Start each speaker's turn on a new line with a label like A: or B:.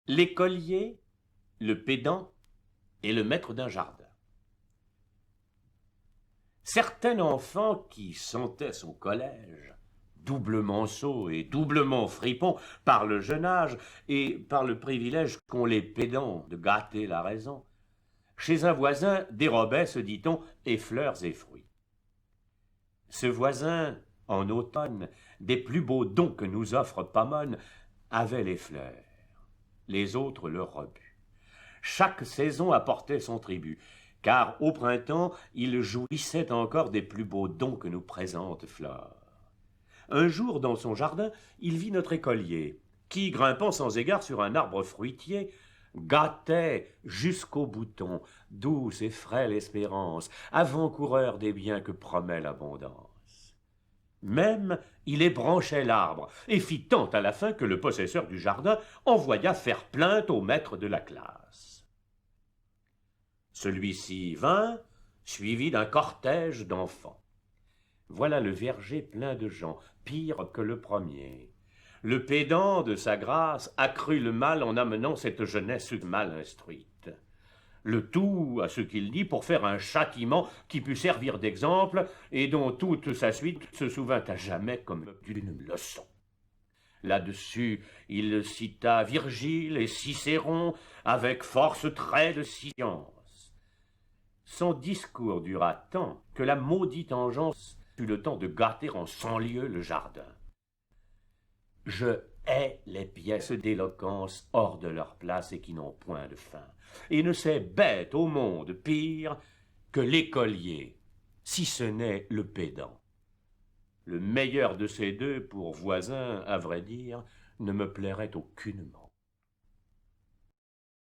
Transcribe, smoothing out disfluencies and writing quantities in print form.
A: L'écolier, le pédant et le maître d'un jardin. Certain enfant qui sentait son collège, doublement sot et doublement fripon par le jeune âge et par le privilège qu'ont les pédants de gâter la raison, chez un voisin dérobait, se dit-on, et fleurs et fruits. Ce voisin, en automne, des plus beaux dons que nous offre Pomone, avait les fleurs, les autres le rebut. Chaque saison apportait son tribut, car au printemps, il jouissait encore des plus beaux dons que nous présente Flore. Un jour, dans son jardin, il vit notre écolier, qui, grimpant sans égard sur un arbre fruitier, gâtait jusqu'au bouton, douce et frêle espérance, avant-coureur des biens que promet l'abondance. Même il ébranchait l'arbre, et fit tant à la fin que le possesseur du jardin envoya faire plainte au maître de la classe. Celui-ci vint, suivi d'un cortège d'enfants. Voilà le verger plein de gens, pire que le premier. Le pédant de sa grâce accrut le mal en amenant cette jeunesse mal instruite. Le tout, à ce qu'il dit, pour faire un châtiment qui pût servir d'exemple et dont toute sa suite se souvint à jamais comme d'une leçon. Là-dessus, il cita Virgile et Cicéron avec force traits de science. Son discours dura tant que la maudite engeance eut le temps de gâter en 100 lieues le jardin. Je hais les pièces d'éloquence hors de leur place et qui n'ont point de fin, et ne sais bête au monde pire que l'écolier, si ce n'est le pédant. Le meilleur de ces deux, pour voisin, à vrai dire, ne me plairait aucunement.